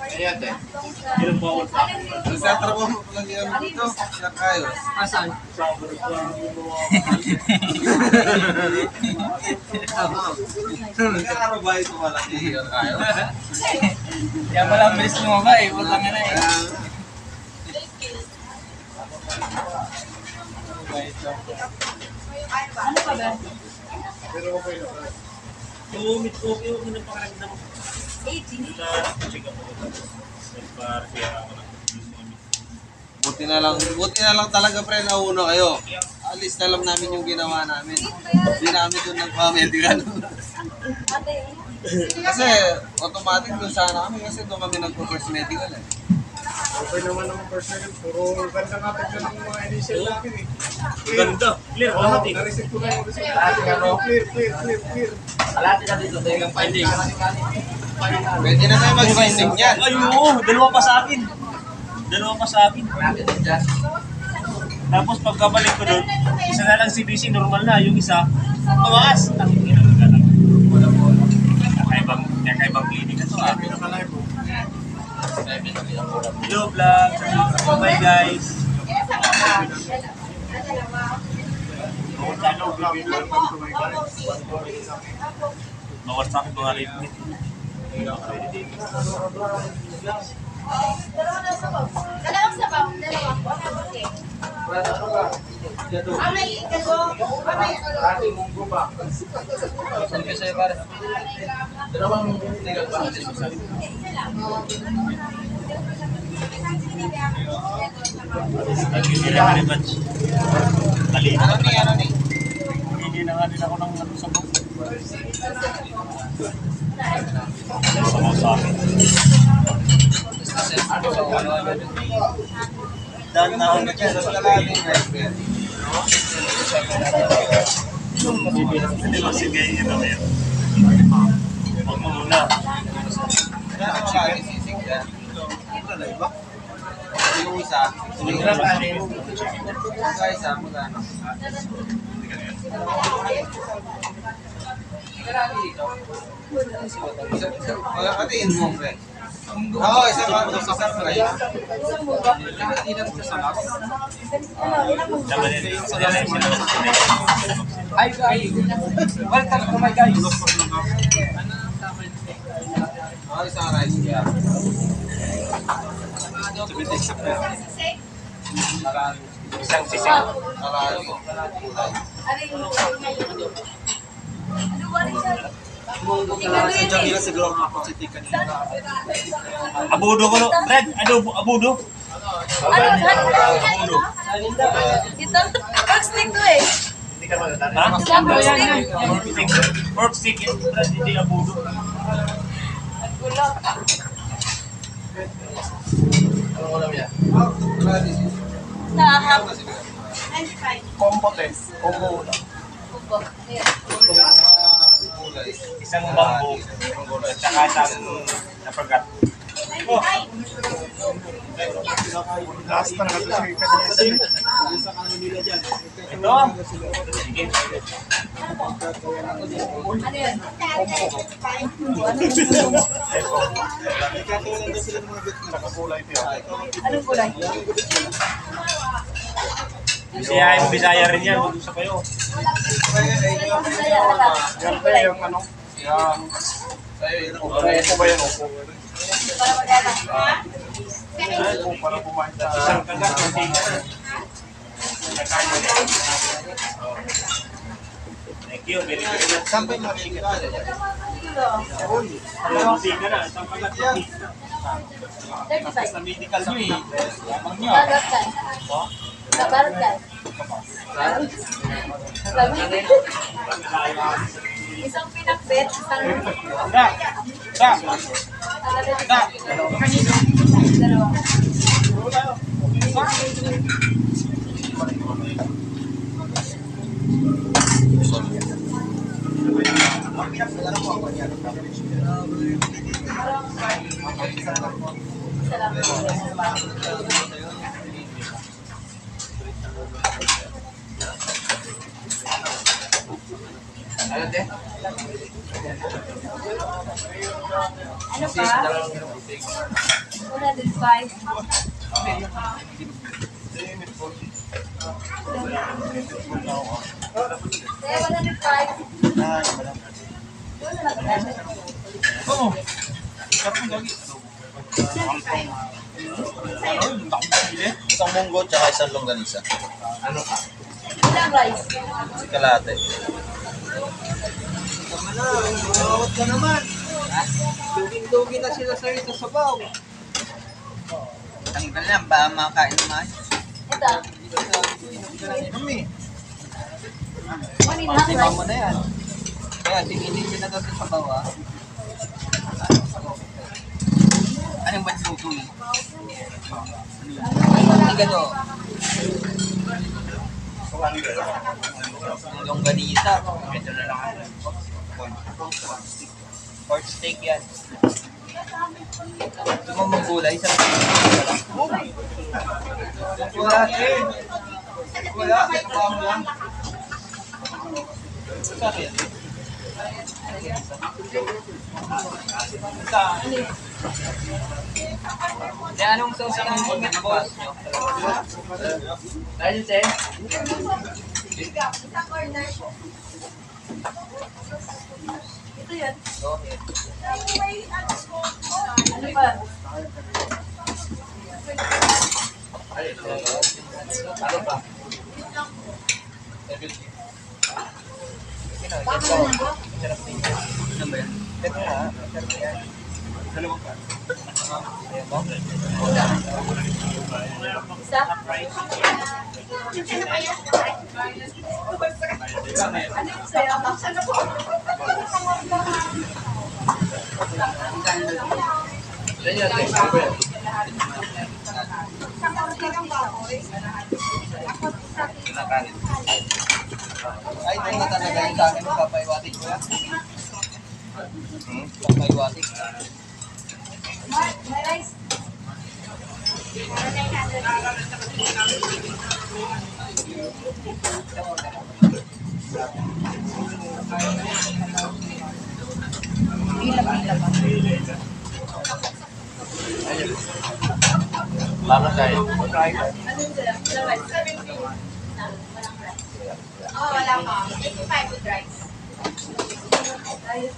Ayan, te. Sa trabaho mo lang yan dito. Sa kayo. Asan? Nag-aarabay ko malaki yan kayo. Kaya pala ang bilis lumaba eh. Wala nga na eh. Ano pa ba? Pero okay na. Tumit ko yung pinapakaramdam ko. 18. Check up ko. Nagpa-repair ako ng Buti na lang talaga pre nauna kayo. Alis na lang namin yung ginawa namin. Hindi namin doon nagpa-medical. Ate. Kasi automatic doon sana kami kasi doon kami nagpo-first medical eh. Okay naman naman personal. Puro ganda nga pagka ng mga initial natin eh. ganda. Clear lahat eh. Na-receive ko na yung result. Clear. Alati na dito. Dahil ang finding. Pwede na tayo mag-finding yan. Ay, oo. Dalawa pa sa akin. Tapos pagkabalik ko doon, isa na lang CBC, normal na. Yung isa, tumaas. Ang ginagalang. Kakaibang clinic na to. Hello vlog. Bye guys. Bawat sa akin mga rate. Dalawang sabaw. Okay. Amay, ikago. Amay, Saan kayo sa'yo pare? Dalawang legal ba? Thank you very much. Kalina. Ano ni? Hindi na nga din ako ng ano sa book. Sama sa akin. Dan na ako Kaya sa kalali guys. Hindi ba sige yun na yun? Huwag mo muna. Kaya sa kalali sisig yan. Ito na iba. Yung isa. Yung isa magano. Pagkakatiin mo pre. Oo, isang fry. Naman yun. Hi guys! Welcome to my guys! Oo, isang rice yan. Isang sisig. Marami. ano ba rin siya? siguro nakapagsitik kanina. Abudo ko no. Red, abudo. Ano? Ito, pork stick to eh. Ha? Pork stick. Pork stick yun. Red, hindi abudo. Ang gulo. Nahahap. 95. Combo test. Combo lang. Kubo. Isang bamboo. At saka isang napagat. Oh, Last na nakatuloy kanina. ito. Sige. Ano yun? Nagkatulan daw sila ng mga bit na nakakulay ito. Anong kulay? Bisaya rin yan. Mag-usap kayo. Yan pa yung ano. Yung... Opo ba yan? Opo. Para magana. Opo para kumain sa... Isang kagat. Thank you. Very much. Saan pa yung mga chicken? Hindi ka na. Isang kagat. 35. Sa medical nyo eh. Barat ka. Barat ka. Isang pinakbet, isang dalawa. Ano te? Ano pa? 105. Kaya 105. Doon na lang. Oo. Kapag gagi. Isang munggo tsaka isang longganisa. Ano ka? Ilang rice? Si Kalate. Bawat ka naman. Duging-dugi na sila sa'yo sa sabaw. Tanggal lang, ba makain naman? Ito. Kami. 1 and a half Lima mo rice. na yan. Kaya tingin-tingin na daw sa sabaw ah. Anong ba't luto eh? Ano gano? Yung ganita. Ito na lang ako. Pork steak yan. Gusto mo maggulay sa wala eh. Wala. Ito mo lang. Sa akin. Anong sauce ang boss nyo? Dahil sir? Ito yun. Okay. Ano pa? Ano pa? Sarap din yan. Ano ba yan? Ito nga, sarap yan. Dalawang pa. Ayan mo? Isa? Ano yung sa'yo? Ano po? Yan yan, ano ba yan? Kinakanin. Ay, ito na talaga yung sa akin, papaiwatik ko yan. Papaiwatik. Mark, may rice. Lama tayo. Ano yung sa'yo? Ilang rice? Oh, wala pa. 85 with rice. Ayos.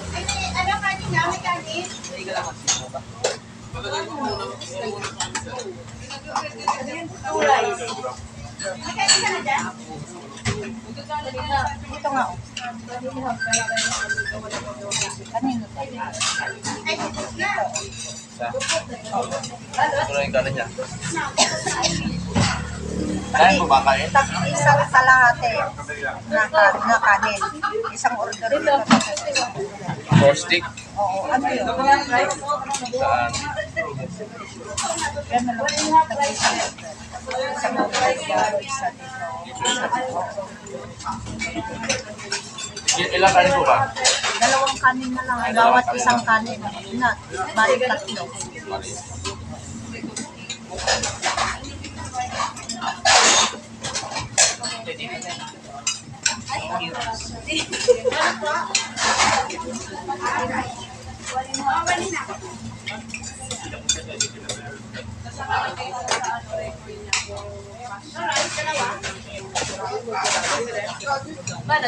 Ay, ano kanina? May kanin? Hindi ka lang magsimo ba? Ano yung 2 rice? May kanin ka na dyan? Ito nga. Kanino? Ay, ito na. Ano yung kanin niya? Kaya mo ba kain? Isang kalahati na kanin. Isang order Ito. dito. Pork stick. Oo, ano yun? Saan? Yan na lang. Nag-isang order. Isang order dito, isa dito. Ilang kanin po ba? Dalawang kanin na lang. Bawat isang kanin. Na, balik tatlo. Mana?